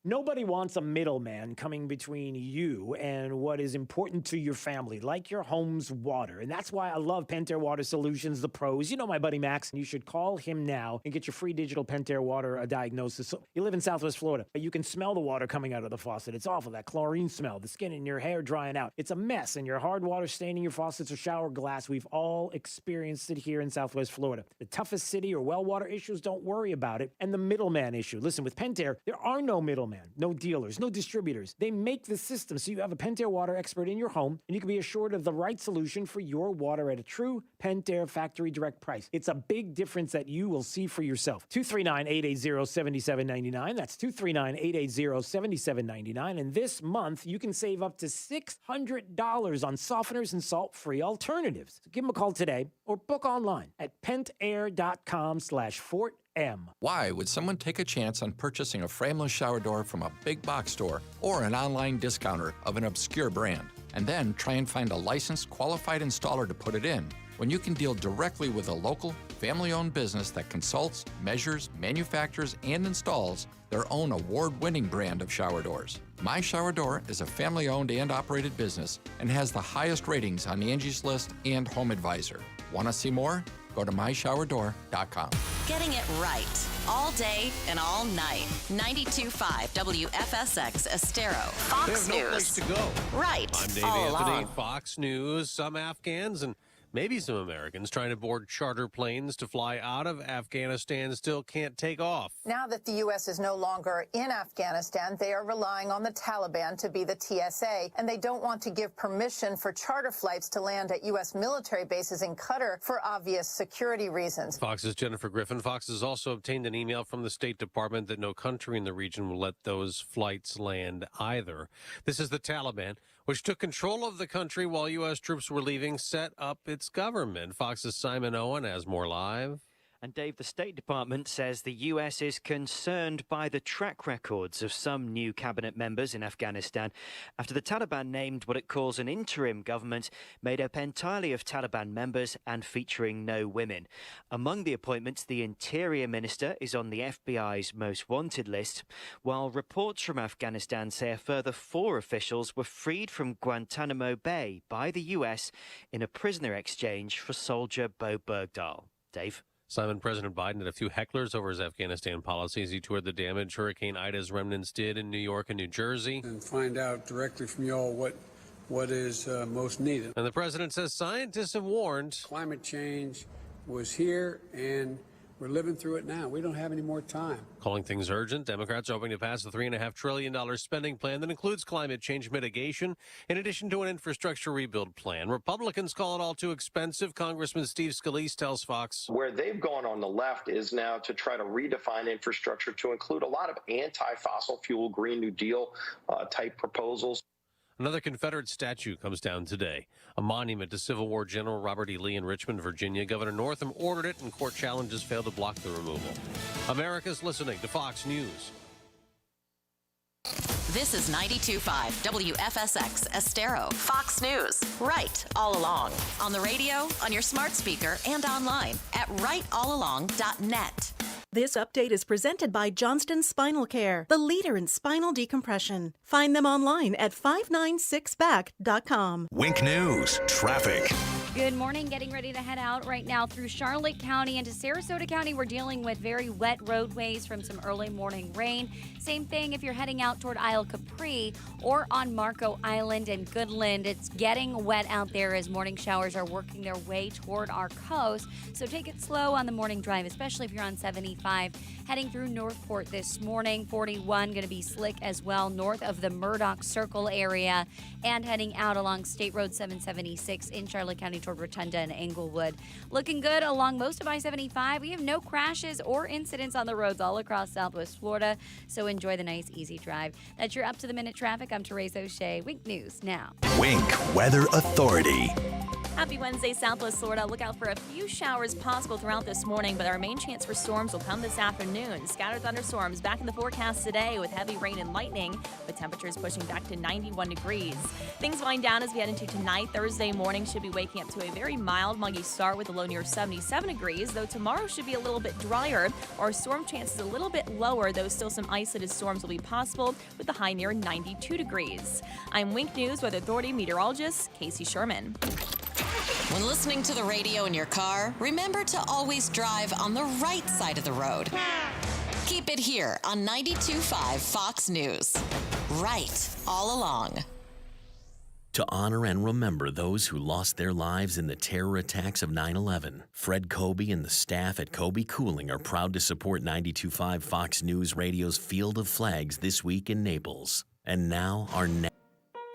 Nobody wants a middleman coming between you and what is important to your family, like your home's water. And that's why I love Pentair Water Solutions, the pros. You know my buddy Max, and you should call him now and get your free digital Pentair water diagnosis. So you live in Southwest Florida, but you can smell the water coming out of the faucet. It's awful, that chlorine smell, the skin in your hair drying out. It's a mess, and your hard water staining your faucets or shower glass. We've all experienced it here in Southwest Florida. The toughest city or well water issues, don't worry about it. And the middleman issue. Listen, with Pentair, there are no middlemen. No dealers, no distributors. They make the system so you have a Pentair water expert in your home, and you can be assured of the right solution for your water at a true Pentair factory direct price. It's a big difference that you will see for yourself. 239-880-7799. That's 239-880-7799. And this month, you can save up to $600 on softeners and salt-free alternatives. So give them a call today or book online at pentair.com/Fort M. Why would someone take a chance on purchasing a frameless shower door from a big box store or an online discounter of an obscure brand, and then try and find a licensed, qualified installer to put it in, when you can deal directly with a local, family-owned business that consults, measures, manufactures, and installs their own award-winning brand of shower doors? My Shower Door is a family-owned and operated business and has the highest ratings on Angie's List and Home Advisor. Want to see more? Go to myshowerdor.com. Getting it right all day and all night. 92.5 WFSX Estero. Fox They have News. no place to go. Right. I'm Dave all Anthony, along. Fox News. Some Afghans and maybe some Americans trying to board charter planes to fly out of Afghanistan still can't take off. Now that the U.S. is no longer in Afghanistan, they are relying on the Taliban to be the TSA, and they don't want to give permission for charter flights to land at U.S. military bases in Qatar for obvious security reasons. Fox's Jennifer Griffin. Fox has also obtained an email from the State Department that no country in the region will let those flights land either. This is the Taliban, which took control of the country while U.S. troops were leaving, set up its government. Fox's Simon Owen has more live. And Dave, the State Department says the U.S. is concerned by the track records of some new cabinet members in Afghanistan after the Taliban named what it calls an interim government made up entirely of Taliban members and featuring no women. Among the appointments, the Interior Minister is on the FBI's most wanted list, while reports from Afghanistan say a further 4 officials were freed from Guantanamo Bay by the U.S. in a prisoner exchange for soldier Bo Bergdahl. Dave? Simon, President Biden had a few hecklers over his Afghanistan policy as he toured the damage Hurricane Ida's remnants did in New York and New Jersey. And find out directly from y'all what is most needed. And the president says scientists have warned. Climate change was here, and we're living through it now. We don't have any more time. Calling things urgent, Democrats are hoping to pass a $3.5 trillion spending plan that includes climate change mitigation, in addition to an infrastructure rebuild plan. Republicans call it all too expensive. Congressman Steve Scalise tells Fox. Where they've gone on the left is now to try to redefine infrastructure to include a lot of anti-fossil fuel, Green New Deal type proposals. Another Confederate statue comes down today, a monument to Civil War General Robert E. Lee in Richmond, Virginia. Governor Northam ordered it, and court challenges failed to block the removal. America's listening to Fox News. This is 92.5 WFSX Estero. Fox News. Right all along. On the radio, on your smart speaker, and online at rightallalong.net. This update is presented by Johnston Spinal Care, the leader in spinal decompression. Find them online at 596back.com. Wink News, traffic. Good morning. Getting ready to head out right now through Charlotte County into Sarasota County. We're dealing with very wet roadways from some early morning rain. Same thing if you're heading out toward Isle Capri or on Marco Island and Goodland. It's getting wet out there as morning showers are working their way toward our coast. So take it slow on the morning drive, especially if you're on 75. Heading through Northport this morning, 41 going to be slick as well north of the Murdoch Circle area, and heading out along State Road 776 in Charlotte County toward Rotunda and Englewood. Looking good along most of I-75. We have no crashes or incidents on the roads all across Southwest Florida, so enjoy the nice, easy drive. That's your up-to-the-minute traffic. I'm Therese O'Shea. Wink News now. Wink Weather Authority. Happy Wednesday, Southwest Florida. Look out for a few showers possible throughout this morning, but our main chance for storms will come this afternoon. Scattered thunderstorms back in the forecast today with heavy rain and lightning, with temperatures pushing back to 91 degrees. Things wind down as we head into tonight. Thursday morning should be waking up to a very mild, muggy start with a low near 77 degrees, though tomorrow should be a little bit drier. Our storm chances a little bit lower, though still some isolated storms will be possible with a high near 92 degrees. I'm Wink News Weather Authority meteorologist Casey Sherman. When listening to the radio in your car, remember to always drive on the right side of the road. Keep it here on 92.5 Fox News. Right all along. To honor and remember those who lost their lives in the terror attacks of 9/11, Fred Kobe and the staff at Kobe Cooling are proud to support 92.5 Fox News Radio's Field of Flags this week in Naples. And now our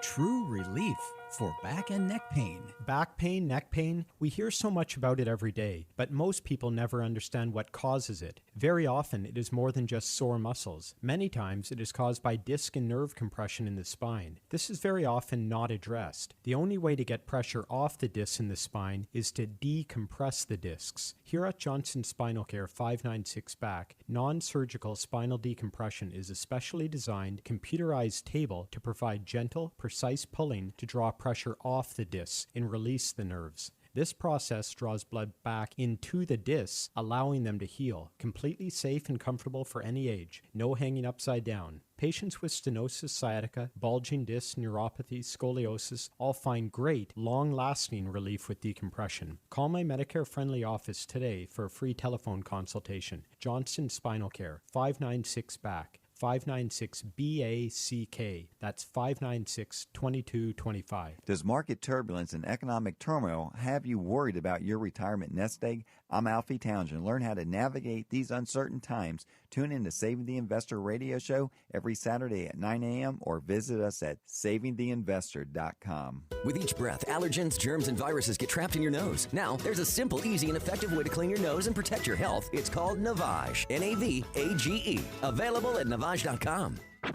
True relief for back and neck pain. Back pain, neck pain, we hear so much about it every day, but most people never understand what causes it. Very often, it is more than just sore muscles. Many times, it is caused by disc and nerve compression in the spine. This is very often not addressed. The only way to get pressure off the discs in the spine is to decompress the discs. Here at Johnson Spinal Care 596 Back, non-surgical spinal decompression is a specially designed, computerized table to provide gentle, precise pulling to draw pressure off the discs and release the nerves. This process draws blood back into the discs, allowing them to heal. Completely safe and comfortable for any age. No hanging upside down. Patients with stenosis sciatica, bulging discs, neuropathy, scoliosis all find great, long-lasting relief with decompression. Call my Medicare-friendly office today for a free telephone consultation. Johnson Spinal Care, 596 Back. 596-BACK. That's 596-2225. Does market turbulence and economic turmoil have you worried about your retirement nest egg? I'm Alfie Townsend. Learn how to navigate these uncertain times. Tune in to Saving the Investor radio show every Saturday at 9 a.m. or visit us at savingtheinvestor.com. With each breath, allergens, germs, and viruses get trapped in your nose. Now, there's a simple, easy, and effective way to clean your nose and protect your health. It's called Navage. N-A-V-A-G-E. Available at Navage.com.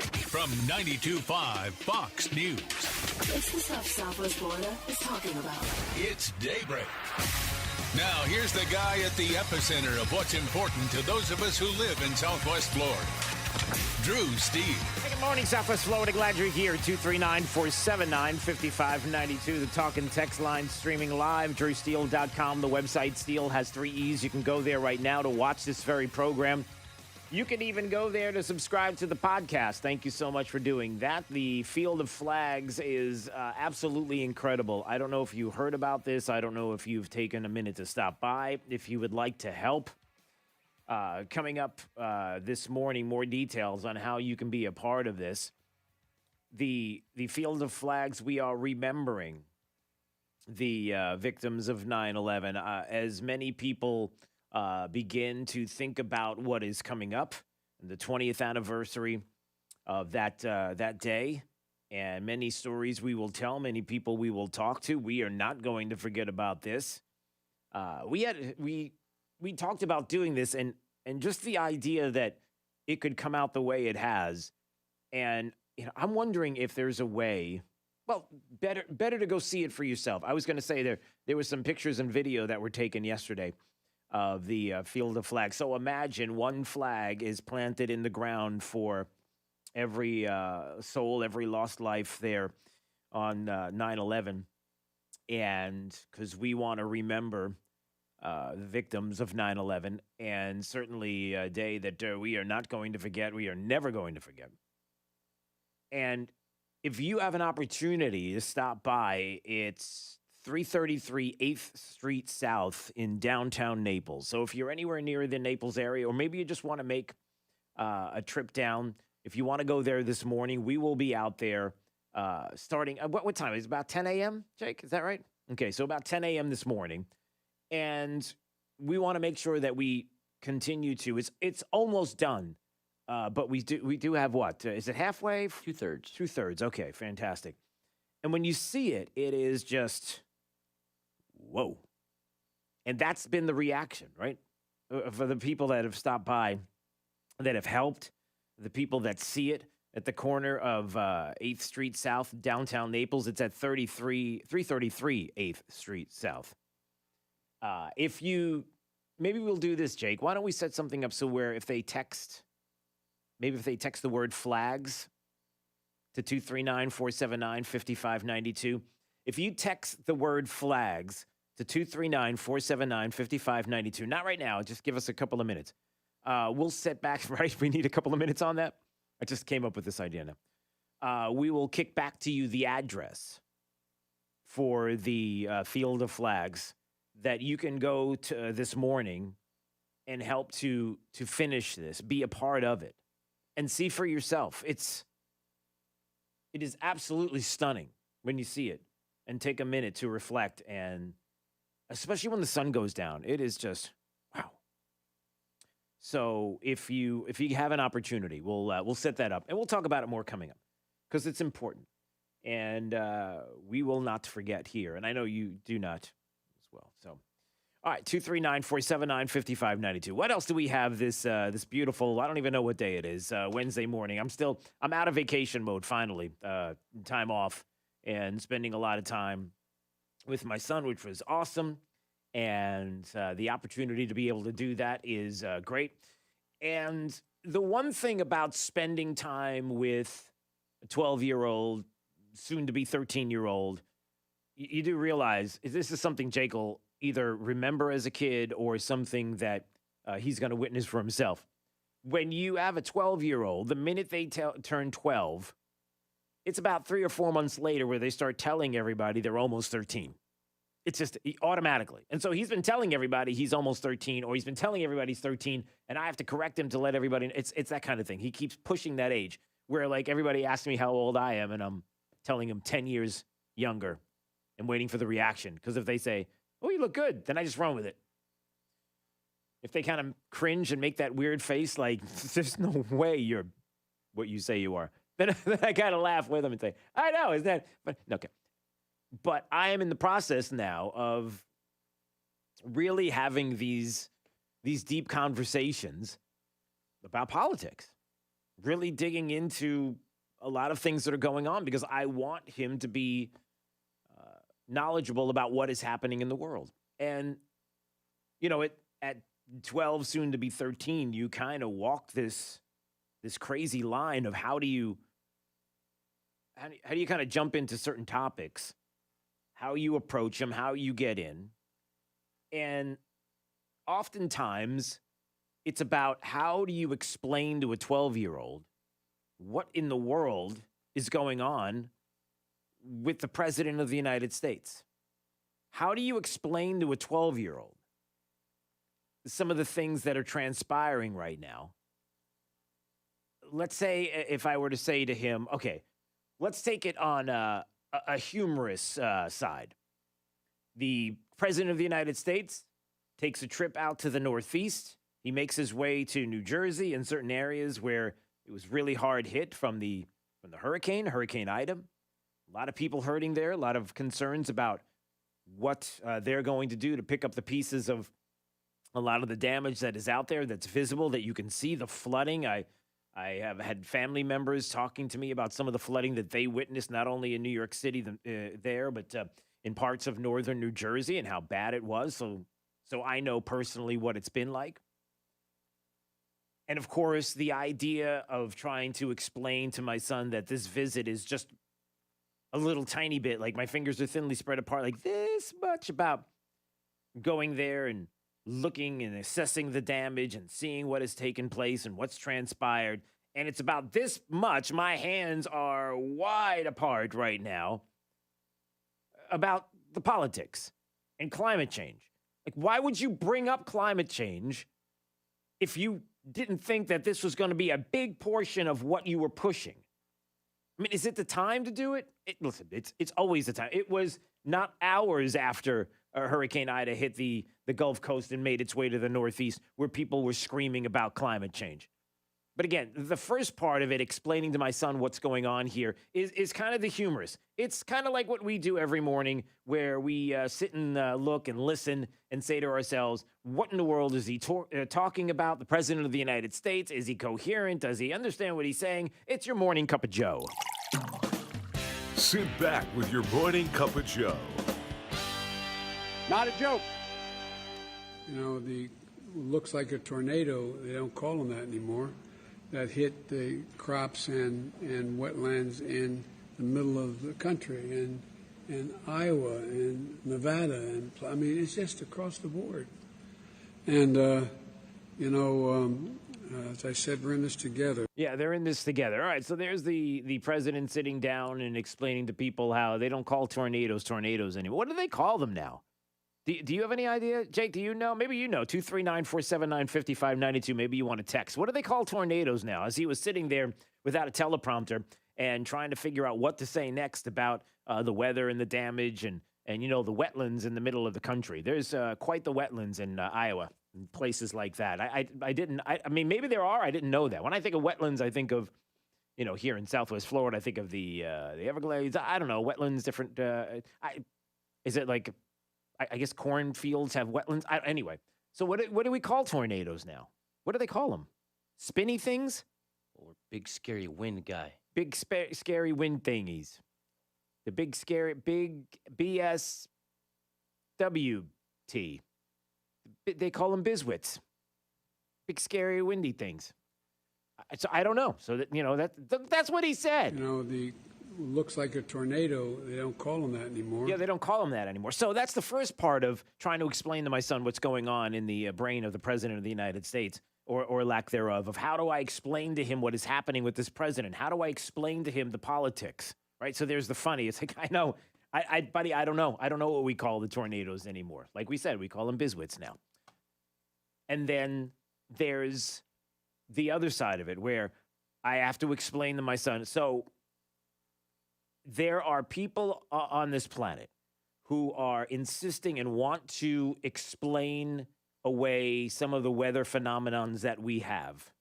From 92.5 Fox News. It's the stuff Southwest Florida is talking about. It's Daybreak. Now, here's the guy at the epicenter of what's important to those of us who live in Southwest Florida. Drew Steele. Hey, good morning, Southwest Florida. Glad you're here. 239-479-5592. The talk and text line streaming live. DrewSteele.com. The website Steele has 3 E's. You can go there right now to watch this very program. You can even go there to subscribe to the podcast. Thank you so much for doing that. The Field of Flags is absolutely incredible. I don't know if you heard about this. I don't know if you've taken a minute to stop by. If you would like to help, coming up this morning, more details on how you can be a part of this. The Field of Flags, we are remembering the victims of 9/11. As many people begin to think about what is coming up, the 20th anniversary of that day, and many stories we will tell, many people we will talk to. We are not going to forget about this. We talked about doing this, and just the idea that it could come out the way it has, and I'm wondering if there's a way. Well, better to go see it for yourself. I was going to say there was some pictures and video that were taken yesterday of the Field of Flags. So imagine one flag is planted in the ground for every soul, every lost life there on 9/11. And because we want to remember the victims of 9/11, and certainly a day that we are not going to forget, we are never going to forget. And if you have an opportunity to stop by, it's 333 8th Street South in downtown Naples. So if you're anywhere near the Naples area, or maybe you just want to make a trip down, if you want to go there this morning, we will be out there starting. What time? It's about 10 a.m., Jake? Is that right? Okay, so about 10 a.m. this morning. And we want to make sure that we continue to. It's almost done, but we do have what? Is it halfway? 2/3. 2/3. Okay, fantastic. And when you see it, it is just, whoa. And that's been the reaction, right? For the people that have stopped by, that have helped, the people that see it, at the corner of 8th Street South, downtown Naples. It's at 333 8th Street South. Maybe we'll do this, Jake. Why don't we set something up so where if they text the word flags to 239-479-5592, if you text the word flags to 239-479-5592, not right now, just give us a couple of minutes. We'll set back, right? We need a couple of minutes on that. I just came up with this idea now. We will kick back to you the address for the Field of Flags that you can go to this morning and help to finish this, be a part of it, and see for yourself. It is absolutely stunning when you see it, and take a minute to reflect, and especially when the sun goes down, it is just wow. So if you have an opportunity, we'll set that up, and we'll talk about it more coming up because it's important, and we will not forget here, and I know you do not as well. So, all right, 239-479-5592. What else do we have this beautiful? I don't even know what day it is. Wednesday morning. I'm out of vacation mode finally. Time off and spending a lot of time with my son, which was awesome. And the opportunity to be able to do that is great. And the one thing about spending time with a 12-year-old, soon to be 13-year-old, you do realize this is something Jake will either remember as a kid or something that he's going to witness for himself. When you have a 12-year-old, the minute they turn 12, it's about 3 or 4 months later where they start telling everybody they're almost 13. It's just automatically. And so he's been telling everybody he's almost 13, or he's been telling everybody he's 13, and I have to correct him to let everybody know. It's that kind of thing. He keeps pushing that age where, like, everybody asks me how old I am, and I'm telling him 10 years younger and waiting for the reaction. Because if they say, oh, you look good, then I just run with it. If they kind of cringe and make that weird face, like, there's no way you're what you say you are, then I kind of laugh with them and say, I know, is that, but okay. But I am in the process now of really having these deep conversations about politics, really digging into a lot of things that are going on because I want him to be knowledgeable about what is happening in the world. And, you know, at 12, soon to be 13, you kind of walk this crazy line of how do you kind of jump into certain topics, how you approach them, how you get in. And oftentimes it's about how do you explain to a 12-year-old what in the world is going on with the president of the United States. How do you explain to a 12-year-old some of the things that are transpiring right now? Let's say if I were to say to him, okay, let's take it on a humorous side. The president of the United States takes a trip out to the Northeast. He makes his way to New Jersey in certain areas where it was really hard hit from the Hurricane Ida. A lot of people hurting there, a lot of concerns about what they're going to do to pick up the pieces of a lot of the damage that is out there that's visible, that you can see, the flooding. I have had family members talking to me about some of the flooding that they witnessed, not only in New York City but in parts of northern New Jersey, and how bad it was. So I know personally what it's been like. And of course, the idea of trying to explain to my son that this visit is just a little tiny bit, like my fingers are thinly spread apart, like this much, about going there and looking and assessing the damage and seeing what has taken place and what's transpired. And it's about this much. My hands are wide apart right now about the politics and climate change. Like, why would you bring up climate change if you didn't think that this was going to be a big portion of what you were pushing? I mean, is it the time to do it? Listen, it's always the time. It was not hours after Hurricane Ida hit the Gulf Coast and made its way to the Northeast where people were screaming about climate change. But again, the first part of it, explaining to my son what's going on here, is kind of the humorous. It's kind of like what we do every morning, where we sit and look and listen and say to ourselves, what in the world is he talking about? The President of the United States? Is he coherent? Does he understand what he's saying? It's your morning cup of Joe. Sit back with your morning cup of Joe. Not a joke. You know, looks like a tornado. They don't call them that anymore. That hit the crops and wetlands in the middle of the country, and Iowa and Nevada, and I mean, it's just across the board. And as I said, we're in this together. Yeah, they're in this together. All right, so there's the president sitting down and explaining to people how they don't call tornadoes anymore. What do they call them now? Do you have any idea? Jake, do you know? Maybe you know. 239-479-5592. Maybe you want to text. What do they call tornadoes now? As he was sitting there without a teleprompter and trying to figure out what to say next about the weather and the damage and the wetlands in the middle of the country. There's quite the wetlands in Iowa and places like that. I mean, maybe there are. I didn't know that. When I think of wetlands, I think of, here in Southwest Florida, I think of the Everglades. I don't know, wetlands, different. Is it like... I guess cornfields have wetlands. Anyway, so what do we call tornadoes now? What do they call them? Spinny things? Or big scary wind guy. Big scary wind thingies. The big BSWT. They call them bizwits. Big scary windy things. So I don't know. So that's what he said. Looks like a tornado. They don't call them that anymore. Yeah, they don't call them that anymore. So that's the first part of trying to explain to my son what's going on in the brain of the President of the United States, or lack thereof, of how do I explain to him what is happening with this president? How do I explain to him the politics, right? So there's the funny. It's like, I know, buddy, I don't know. I don't know what we call the tornadoes anymore. Like we said, we call them bizwits now. And then there's the other side of it where I have to explain to my son. So there are people on this planet who are insisting and want to explain away some of the weather phenomenons that we have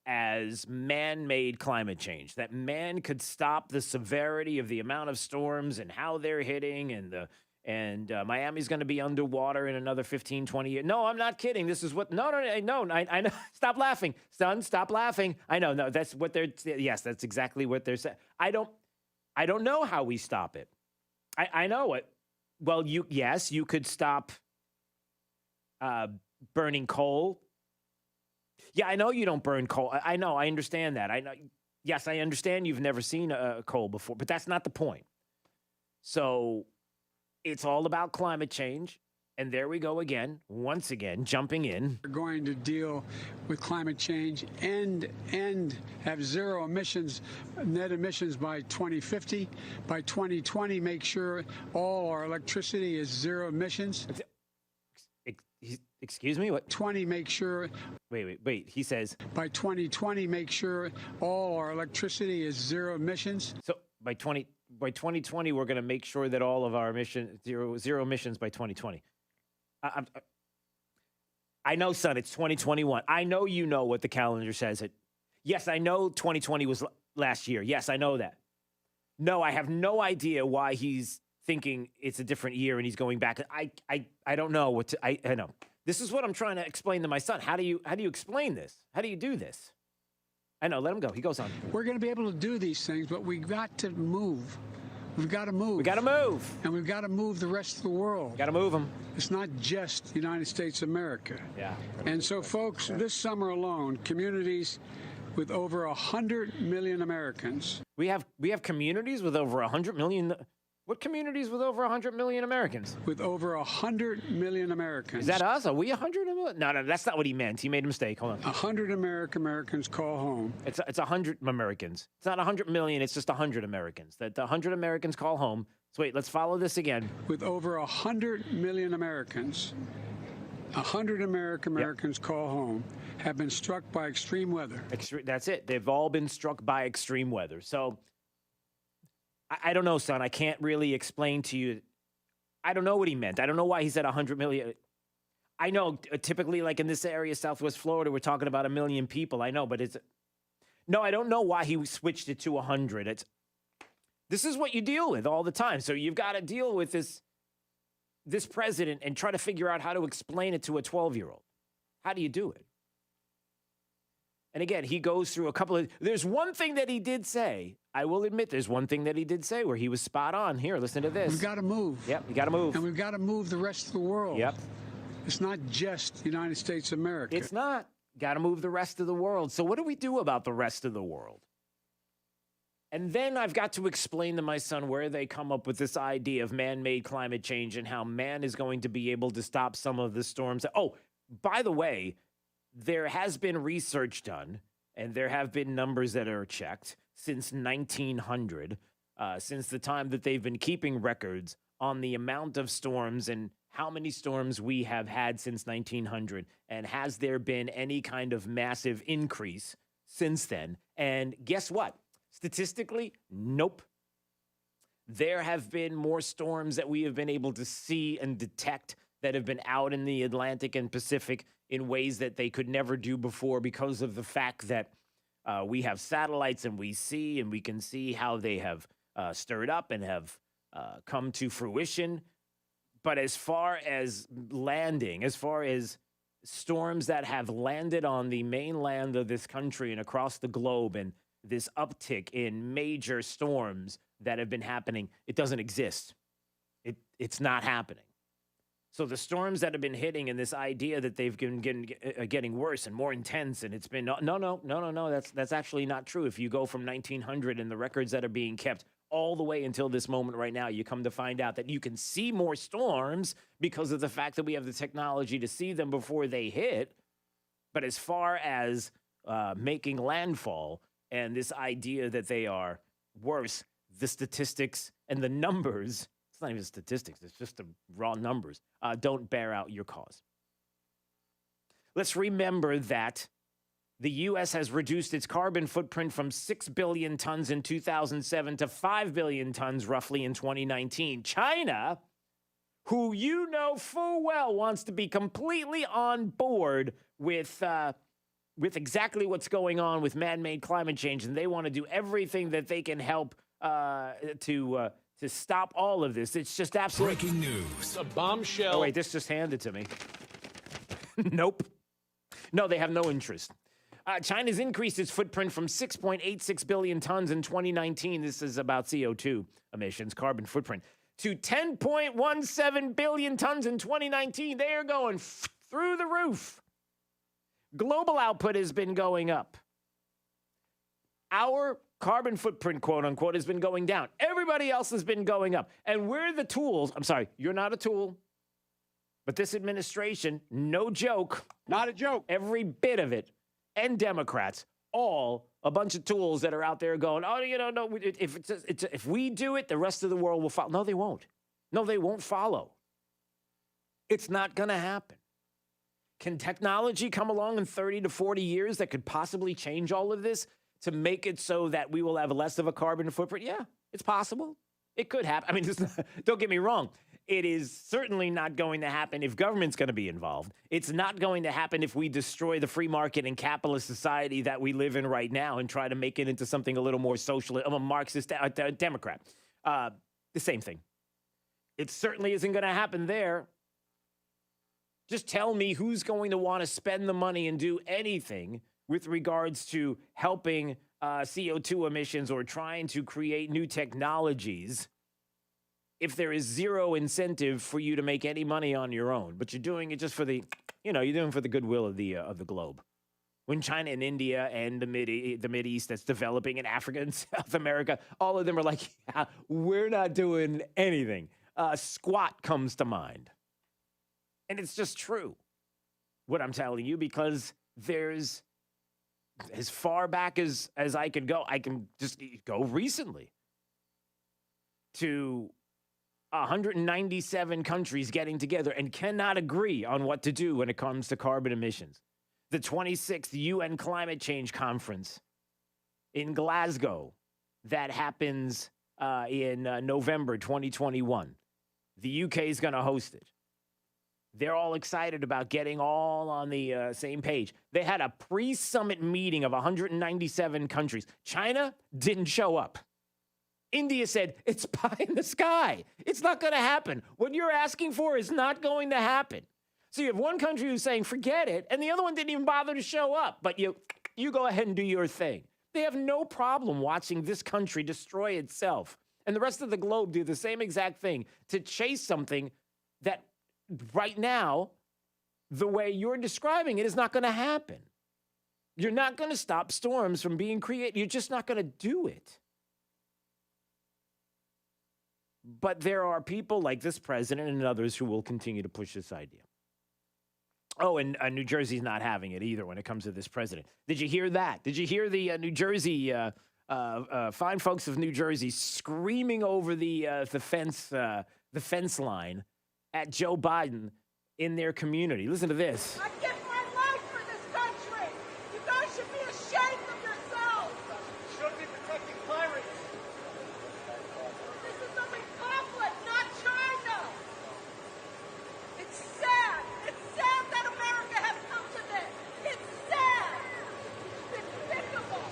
as man-made climate change, that man could stop the severity of the amount of storms and how they're hitting, and Miami's going to be underwater in another 15, 20 years. No, I'm not kidding. This is what, no, I know. Stop laughing. Son, stop laughing. I know, no, that's what yes, that's exactly what they're saying. I don't know how we stop it. I know it. Well, you could stop burning coal. Yeah, I know you don't burn coal. I know, I understand that. I know. Yes, I understand you've never seen a coal before, but that's not the point. So it's all about climate change. And there we go again, once again, jumping in. We're going to deal with climate change and have zero emissions, net emissions by 2050. By 2020, make sure all our electricity is zero emissions. Excuse me? What? 20, make sure. Wait. He says. By 2020, make sure all our electricity is zero emissions. So by 2020, we're going to make sure that all of our emissions, zero emissions by 2020. I know, son, it's 2021. I know you know what the calendar says. Yes, I know 2020 was last year. Yes, I know that. No, I have no idea why he's thinking it's a different year and he's going back. I don't know what to, I know. This is what I'm trying to explain to my son. How do you explain this? How do you do this? I know, let him go. He goes on. We're going to be able to do these things, but we've got to move. We've got to move. We got to move. And we've got to move the rest of the world. Got to move them. It's not just the United States of America. Yeah. And so, folks, this summer alone, communities with over 100 million Americans. We have communities with over 100 million. What communities with over 100 million Americans? With over 100 million Americans. Is that us? Are we 100 million? No, that's not what he meant. He made a mistake. Hold on. 100 Americans call home. It's 100 Americans. It's not 100 million. It's just 100 Americans. That 100 Americans call home. So wait, let's follow this again. With over 100 million Americans, 100 Americans call home, have been struck by extreme weather. That's it. They've all been struck by extreme weather. So I don't know, son. I can't really explain to you. I don't know what he meant. I don't know why he said 100 million. I know typically like in this area, Southwest Florida, we're talking about 1 million people. I know, but No, I don't know why he switched it to 100. This is what you deal with all the time. So you've got to deal with this president and try to figure out how to explain it to a 12-year-old. How do you do it? And again, he goes through a couple of... There's one thing that he did say. I will admit there's one thing that he did say where he was spot on. Here, listen to this. We've got to move. Yep, we got to move. And we've got to move the rest of the world. Yep. It's not just the United States of America. It's not. Got to move the rest of the world. So what do we do about the rest of the world? And then I've got to explain to my son where they come up with this idea of man-made climate change and how man is going to be able to stop some of the storms. Oh, by the way, there has been research done, and there have been numbers that are checked since 1900, since the time that they've been keeping records on the amount of storms and how many storms we have had since 1900. And has there been any kind of massive increase since then? And guess what? Statistically, nope. There have been more storms that we have been able to see and detect that have been out in the Atlantic and Pacific in ways that they could never do before because of the fact that we have satellites and we can see how they have stirred up and have come to fruition. But as far as landing, as far as storms that have landed on the mainland of this country and across the globe, and this uptick in major storms that have been happening, it doesn't exist. It's not happening. So the storms that have been hitting and this idea that they've been getting worse and more intense, and it's been, no, that's actually not true. If you go from 1900 and the records that are being kept all the way until this moment right now, you come to find out that you can see more storms because of the fact that we have the technology to see them before they hit. But as far as making landfall and this idea that they are worse, the statistics and the numbers, it's not even statistics, it's just the raw numbers, don't bear out your cause. Let's remember that the U.S. has reduced its carbon footprint from 6 billion tons in 2007 to 5 billion tons roughly in 2019. China, who you know full well wants to be completely on board with exactly what's going on with man-made climate change, and they want to do everything that they can help to stop all of this. It's just absolutely... Breaking news. A bombshell. Oh, wait, this just handed to me. Nope. No, they have no interest. China's increased its footprint from 6.86 billion tons in 2019. This is about CO2 emissions, carbon footprint, to 10.17 billion tons in 2019. They are going through the roof. Global output has been going up. Our carbon footprint, quote unquote, has been going down. Everybody else has been going up. And we're the tools. I'm sorry, you're not a tool. But this administration, no joke. Not a joke. Every bit of it. And Democrats, all a bunch of tools that are out there going, oh, you know, no, if we do it, the rest of the world will follow. No, they won't. No, they won't follow. It's not going to happen. Can technology come along in 30 to 40 years that could possibly change all of this to make it so that we will have less of a carbon footprint? Yeah, it's possible. It could happen. I mean, don't get me wrong. It is certainly not going to happen if government's going to be involved. It's not going to happen if we destroy the free market and capitalist society that we live in right now and try to make it into something a little more socialist. I'm a Marxist Democrat. The same thing. It certainly isn't going to happen there. Just tell me who's going to want to spend the money and do anything with regards to helping CO2 emissions or trying to create new technologies if there is zero incentive for you to make any money on your own. But you're doing it just for the, you're doing it for the goodwill of the globe. When China and India and the Mideast that's developing in Africa and South America, all of them are like, yeah, we're not doing anything. Squat comes to mind. And it's just true, what I'm telling you, because there's, as far back as I could go, I can just go recently to 197 countries getting together and cannot agree on what to do when it comes to carbon emissions. The 26th UN Climate Change Conference in Glasgow that happens in November 2021. The UK is going to host it. They're all excited about getting all on the same page. They had a pre-summit meeting of 197 countries. China didn't show up. India said, it's pie in the sky. It's not going to happen. What you're asking for is not going to happen. So you have one country who's saying, forget it, and the other one didn't even bother to show up. But you go ahead and do your thing. They have no problem watching this country destroy itself. And the rest of the globe do the same exact thing to chase something that right now, the way you're describing it is not going to happen. You're not going to stop storms from being created. You're just not going to do it. But there are people like this president and others who will continue to push this idea. Oh, and New Jersey's not having it either when it comes to this president. Did you hear that? Did you hear the New Jersey, fine folks of New Jersey screaming over the fence line at Joe Biden in their community? Listen to this. I give my life for this country. You guys should be ashamed of yourselves. You should be protecting pirates. This is a republic, not China. It's sad. It's sad that America has come to this. It's sad. It's despicable.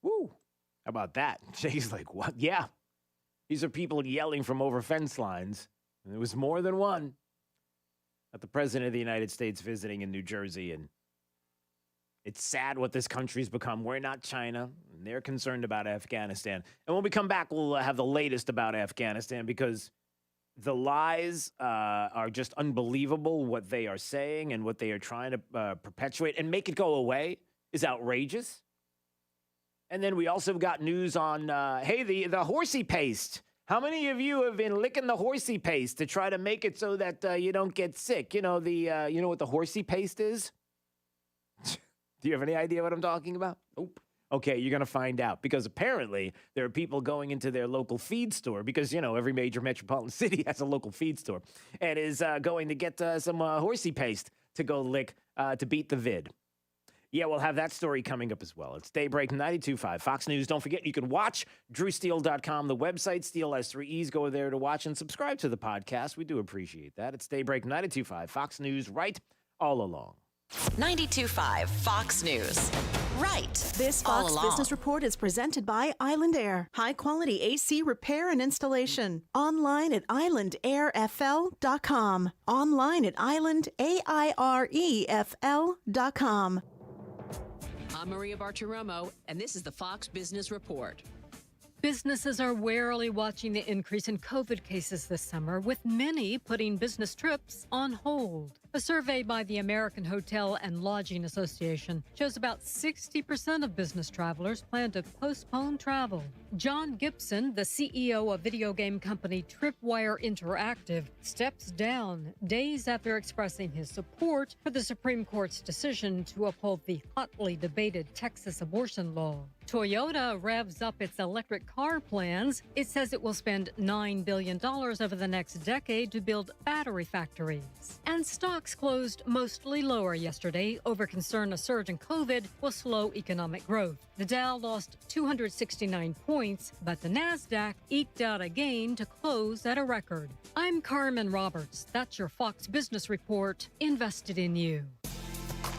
Woo. How about that? Jay's like, what? Yeah. These are people yelling from over fence lines. And there was more than one at the president of the United States visiting in New Jersey. And it's sad what this country's become. We're not China. And they're concerned about Afghanistan. And when we come back, we'll have the latest about Afghanistan because the lies are just unbelievable. What they are saying and what they are trying to perpetuate and make it go away is outrageous. And then we also got news on, hey, the horsey paste. How many of you have been licking the horsey paste to try to make it so that you don't get sick? You know you know what the horsey paste is? Do you have any idea what I'm talking about? Nope. Okay, you're going to find out because apparently there are people going into their local feed store because, every major metropolitan city has a local feed store and is going to get some horsey paste to go lick to beat the vid. Yeah, we'll have that story coming up as well. It's Daybreak 92.5 Fox News. Don't forget, you can watch drewsteele.com, the website. Steele has 3 E's. Go there to watch and subscribe to the podcast. We do appreciate that. It's Daybreak 92.5 Fox News, right all along. 92.5 Fox News. Right. This Fox Business Report is presented by Island Air. High-quality AC repair and installation. Online at islandairfl.com. Online at islandairefl.com. I'm Maria Bartiromo, and this is the Fox Business Report. Businesses are warily watching the increase in COVID cases this summer, with many putting business trips on hold. A survey by the American Hotel and Lodging Association shows about 60% of business travelers plan to postpone travel. John Gibson, the CEO of video game company Tripwire Interactive, steps down days after expressing his support for the Supreme Court's decision to uphold the hotly debated Texas abortion law. Toyota revs up its electric car plans. It says it will spend $9 billion over the next decade to build battery factories. And stocks closed mostly lower yesterday over concern a surge in COVID will slow economic growth. The Dow lost 269 points, but the Nasdaq eked out a gain to close at a record. I'm Carmen Roberts. That's your Fox Business Report, invested in you.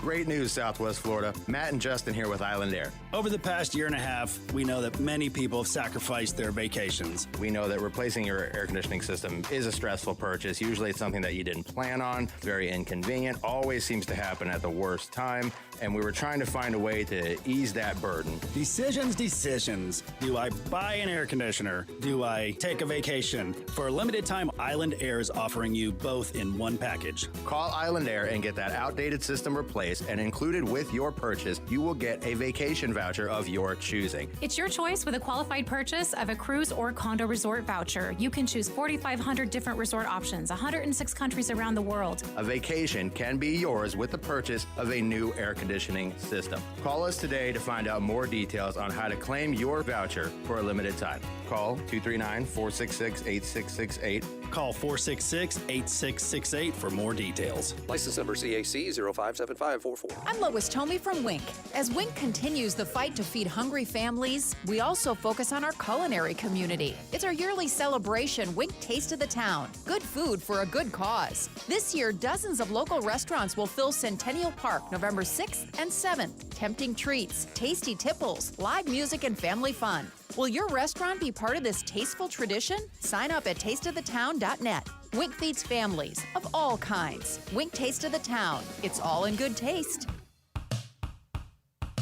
Great news, Southwest Florida. Matt and Justin here with Island Air. Over the past year and a half, we know that many people have sacrificed their vacations. We know that replacing your air conditioning system is a stressful purchase. Usually it's something that you didn't plan on, very inconvenient, always seems to happen at the worst time, and we were trying to find a way to ease that burden. Decisions. Do I buy an air conditioner? Do I take a vacation? For a limited time, Island Air is offering you both in one package. Call Island Air and get that outdated system replaced, and included with your purchase, you will get a vacation voucher of your choosing. It's your choice with a qualified purchase of a cruise or condo resort voucher. You can choose 4,500 different resort options, 106 countries around the world. A vacation can be yours with the purchase of a new air conditioning system. Call us today to find out more details on how to claim your voucher for a limited time. Call 239-466-8668 Call 466-8668 for more details. License number CAC 057544. I'm Lois Tomey from Wink. As Wink continues the fight to feed hungry families, we also focus on our culinary community. It's our yearly celebration, Wink Taste of the Town. Good food for a good cause. This year, dozens of local restaurants will fill Centennial Park November 6th and 7th. Tempting treats, tasty tipples, live music, and family fun. Will your restaurant be part of this tasteful tradition? Sign up at tasteofthetown.net. Wink feeds families of all kinds. Wink Taste of the Town. It's all in good taste.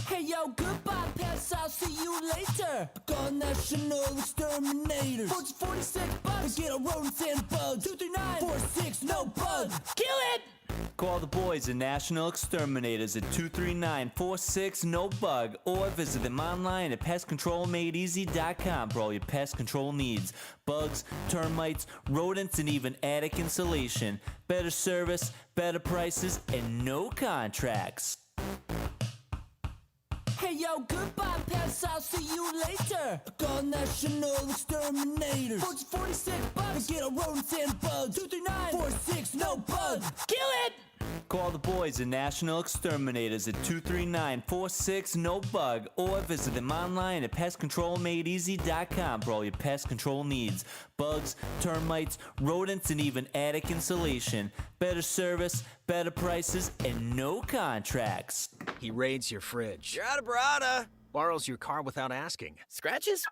Hey yo, goodbye pets, I'll see you later. Go National Exterminators. $46, get a rodents and bugs. 239-46, no bug. Kill it! Call the boys at National Exterminators at 239-46-NO-BUG or visit them online at pestcontrolmadeeasy.com for all your pest control needs. Bugs, termites, rodents, and even attic insulation. Better service, better prices, and no contracts. Hey yo, goodbye pets, I'll see you later. Go National Exterminators. $46, get a rodents and bugs. 239-46, no bug. Kill it! Call the boys at National Exterminators at 239-46-NO-BUG or visit them online at pestcontrolmadeeasy.com for all your pest control needs. Bugs, termites, rodents, and even attic insulation. Better service, better prices, and no contracts. He raids your fridge. You're out of Barada. Borrows your car without asking. Scratches?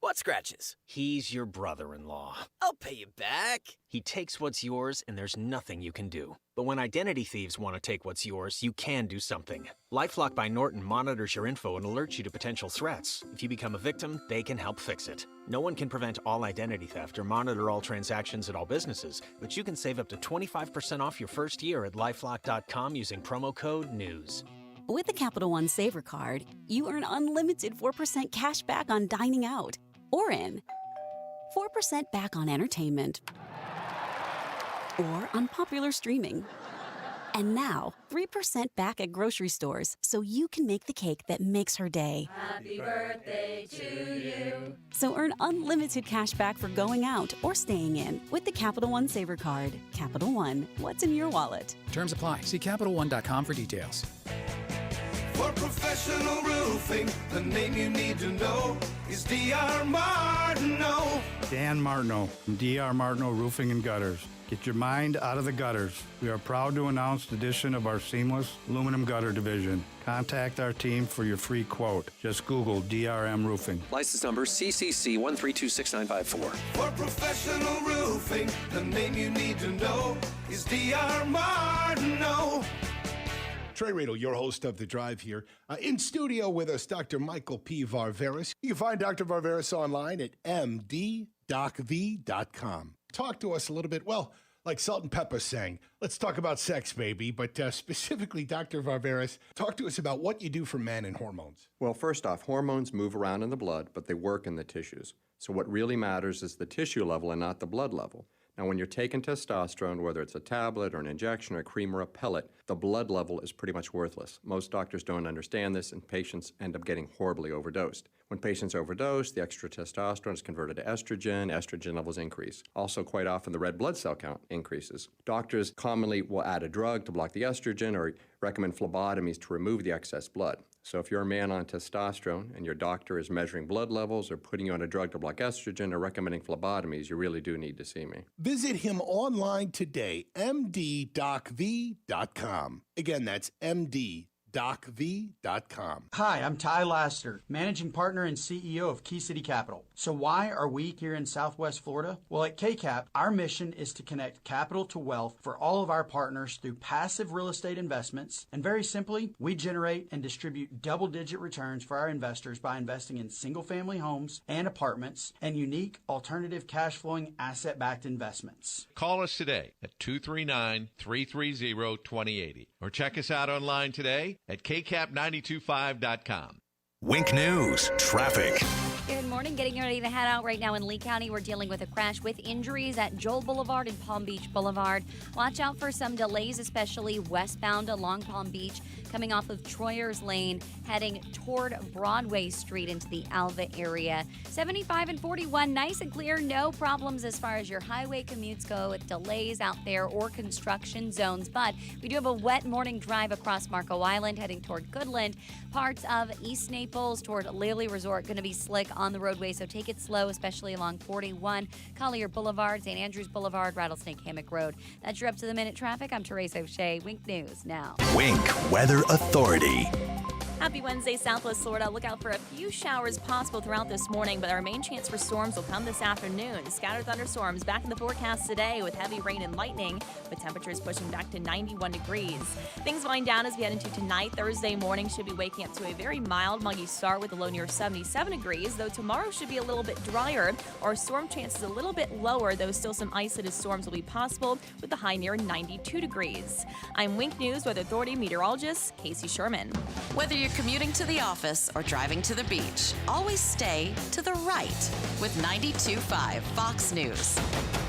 What scratches? He's your brother-in-law. I'll pay you back. He takes what's yours, and there's nothing you can do. But when identity thieves want to take what's yours, you can do something. LifeLock by Norton monitors your info and alerts you to potential threats. If you become a victim, they can help fix it. No one can prevent all identity theft or monitor all transactions at all businesses, but you can save up to 25% off your first year at LifeLock.com using promo code NEWS. With the Capital One Saver Card, you earn unlimited 4% cash back on dining out or in, 4% back on entertainment, or on popular streaming. And now, 3% back at grocery stores so you can make the cake that makes her day. Happy birthday to you. So earn unlimited cash back for going out or staying in with the Capital One Saver Card. Capital One, what's in your wallet? Terms apply. See CapitalOne.com for details. For professional roofing, the name you need to know is D.R. Martineau. Dan Martineau from D.R. Martineau Roofing and Gutters. Get your mind out of the gutters. We are proud to announce the addition of our seamless aluminum gutter division. Contact our team for your free quote. Just Google DRM Roofing. License number CCC 1326954. For professional roofing, the name you need to know is D.R. Martineau. Trey Radel, your host of The Drive here. In studio with us, Dr. Michael P. Varveris. You can find Dr. Varveris online at mddocv.com. Talk to us a little bit, well, like Salt and Pepper sang, let's talk about sex, baby, but specifically, Dr. Varveris, talk to us about what you do for men and hormones. Well, first off, hormones move around in the blood, but they work in the tissues. So what really matters is the tissue level and not the blood level. Now, when you're taking testosterone, whether it's a tablet or an injection or a cream or a pellet, the blood level is pretty much worthless. Most doctors don't understand this, and patients end up getting horribly overdosed. When patients overdose, the extra testosterone is converted to estrogen. Estrogen levels increase. Also, quite often, the red blood cell count increases. Doctors commonly will add a drug to block the estrogen or recommend phlebotomies to remove the excess blood. So if you're a man on testosterone and your doctor is measuring blood levels or putting you on a drug to block estrogen or recommending phlebotomies, you really do need to see me. Visit him online today, mddocv.com. Again, that's mddocv.com. Hi, I'm Ty Laster, managing partner and CEO of Key City Capital. So why are we here in Southwest Florida? Well, at KCAP, our mission is to connect capital to wealth for all of our partners through passive real estate investments. And very simply, we generate and distribute double-digit returns for our investors by investing in single-family homes and apartments and unique alternative cash-flowing asset-backed investments. Call us today at 239-330-2080 or check us out online today at kcap925.com. Wink News, traffic. Good morning. Getting ready to head out right now in Lee County. We're dealing with a crash with injuries at Joel Boulevard and Palm Beach Boulevard. Watch out for some delays, especially westbound along Palm Beach, coming off of Troyer's Lane, heading toward Broadway Street into the Alva area. 75 and 41, nice and clear. No problems as far as your highway commutes go with delays out there or construction zones. But we do have a wet morning drive across Marco Island, heading toward Goodland. Parts of East Naples toward Lily Resort going to be slick on the roadway, so take it slow, especially along 41, Collier Boulevard, St. Andrews Boulevard, Rattlesnake Hammock Road. That's your up-to-the-minute traffic. I'm Teresa O'Shea. Wink News now. Wink Weather Authority. Happy Wednesday, Southwest Florida. Look out for a few showers possible throughout this morning, but our main chance for storms will come this afternoon. Scattered thunderstorms back in the forecast today with heavy rain and lightning, with temperatures pushing back to 91 degrees. Things wind down as we head into tonight. Thursday morning should be waking up to a very mild, muggy start with a low near 77 degrees, though tomorrow should be a little bit drier. Our storm chances a little bit lower, though still some isolated storms will be possible with a high near 92 degrees. I'm Wink News Weather Authority meteorologist Casey Sherman. Whether you're commuting to the office or driving to the beach, always stay to the right with 92.5 Fox News.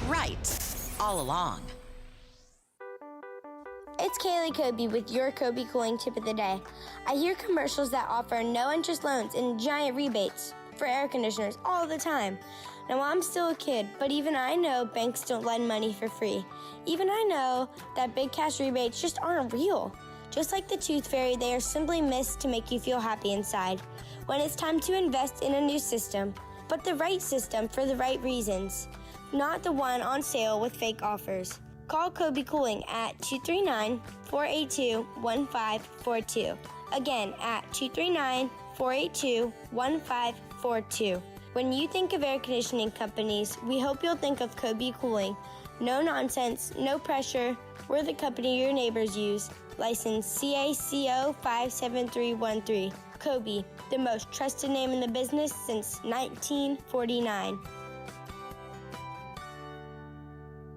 Right all along. It's Kaylee Kobe with your Kobe Cooling Tip of the Day. I hear commercials that offer no-interest loans and giant rebates for air conditioners all the time. Now, I'm still a kid, but even I know banks don't lend money for free. Even I know that big cash rebates just aren't real. Just like the Tooth Fairy, they are simply missed to make you feel happy inside. When it's time to invest in a new system, but the right system for the right reasons, not the one on sale with fake offers. Call Kobe Cooling at 239-482-1542. Again, at 239-482-1542. When you think of air conditioning companies, we hope you'll think of Kobe Cooling. No nonsense, no pressure. We're the company your neighbors use. License CACO 57313. Kobe, the most trusted name in the business since 1949.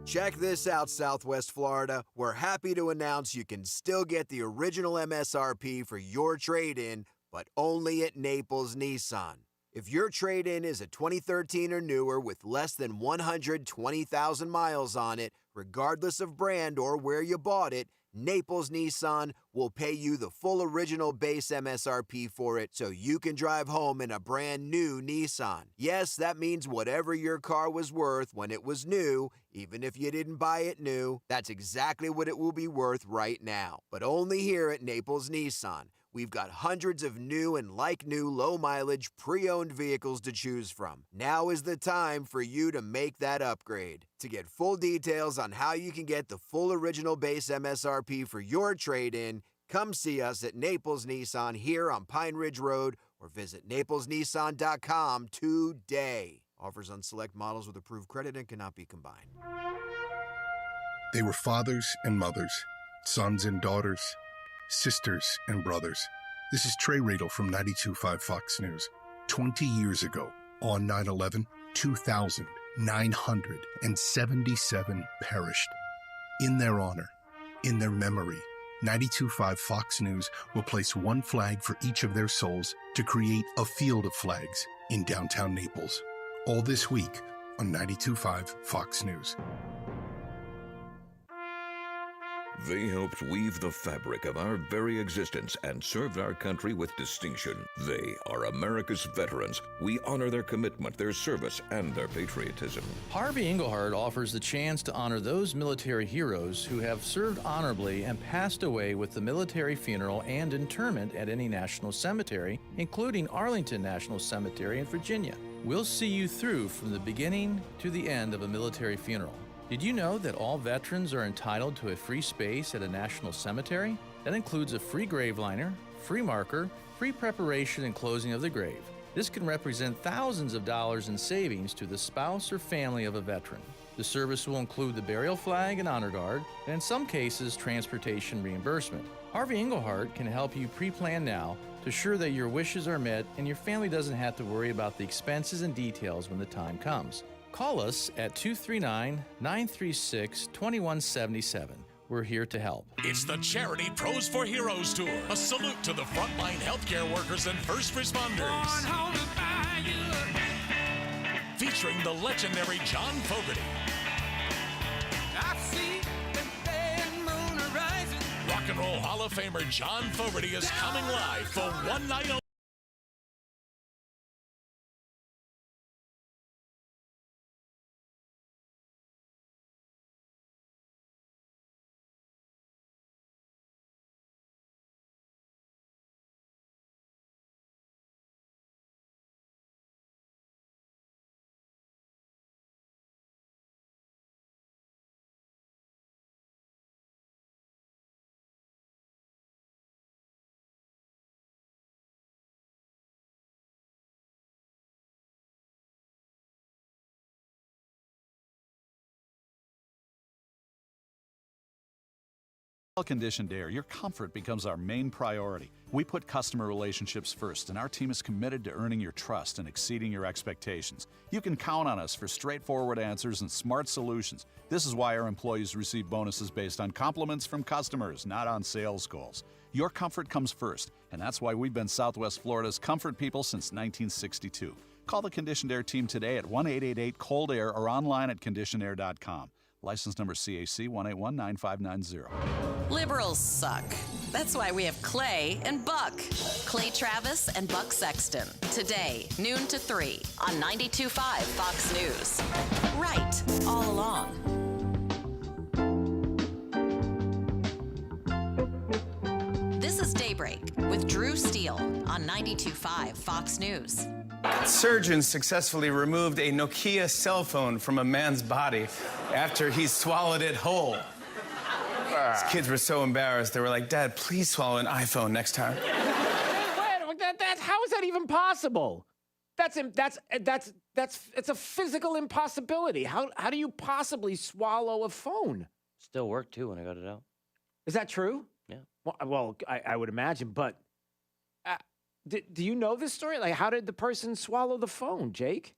Check this out, Southwest Florida. We're happy to announce you can still get the original MSRP for your trade-in, but only at Naples Nissan. If your trade-in is a 2013 or newer with less than 120,000 miles on it, regardless of brand or where you bought it, Naples Nissan will pay you the full original base MSRP for it so you can drive home in a brand new Nissan. Yes, that means whatever your car was worth when it was new, even if you didn't buy it new, that's exactly what it will be worth right now. But only here at Naples Nissan. We've got hundreds of new and like-new low-mileage pre-owned vehicles to choose from. Now is the time for you to make that upgrade. To get full details on how you can get the full original base MSRP for your trade-in, come see us at Naples Nissan here on Pine Ridge Road or visit naplesnissan.com today. Offers on select models with approved credit and cannot be combined. They were fathers and mothers, sons and daughters, sisters and brothers. This is Trey Radel from 92.5 Fox News. 20 years ago, on 9/11, 2,977 perished. In their honor, in their memory, 92.5 Fox News will place one flag for each of their souls to create a field of flags in downtown Naples. All this week on 92.5 Fox News. They helped weave the fabric of our very existence and served our country with distinction. They are America's veterans. We honor their commitment, their service, and their patriotism. Harvey Engelhardt offers the chance to honor those military heroes who have served honorably and passed away with the military funeral and interment at any national cemetery, including Arlington National Cemetery in Virginia. We'll see you through from the beginning to the end of a military funeral. Did you know that all veterans are entitled to a free space at a national cemetery? That includes a free grave liner, free marker, free preparation and closing of the grave. This can represent thousands of dollars in savings to the spouse or family of a veteran. The service will include the burial flag and honor guard, and in some cases, transportation reimbursement. Harvey Engelhardt can help you pre-plan now to ensure that your wishes are met and your family doesn't have to worry about the expenses and details when the time comes. Call us at 239-936-2177. We're here to help. It's the Charity Pros for Heroes Tour. A salute to the frontline healthcare workers and first responders. Featuring the legendary John Fogerty. I see the day and moon are rising. Rock and Roll Hall of Famer John Fogerty is coming live for one night only. Well-conditioned air, your comfort becomes our main priority. We put customer relationships first, and our team is committed to earning your trust and exceeding your expectations. You can count on us for straightforward answers and smart solutions. This is why our employees receive bonuses based on compliments from customers, not on sales goals. Your comfort comes first, and that's why we've been Southwest Florida's comfort people since 1962. Call the Conditioned Air team today at 1-888-COLD-AIR or online at conditionedair.com. License number CAC 1819590. Liberals suck. That's why we have Clay and Buck. Clay Travis and Buck Sexton. Today, noon to 3 on 92.5 Fox News. Right all along. This is Daybreak with Drew Steele on 92.5 Fox News. Surgeons successfully removed a Nokia cell phone from a man's body after he swallowed it whole. His kids were so embarrassed. They were like, "Dad, please swallow an iPhone next time." Wait, how is that even possible? It's a physical impossibility. How do you possibly swallow a phone? Still worked too when I got it out. Is that true? Yeah. Well, I would imagine, but do you know this story? Like, how did the person swallow the phone, Jake?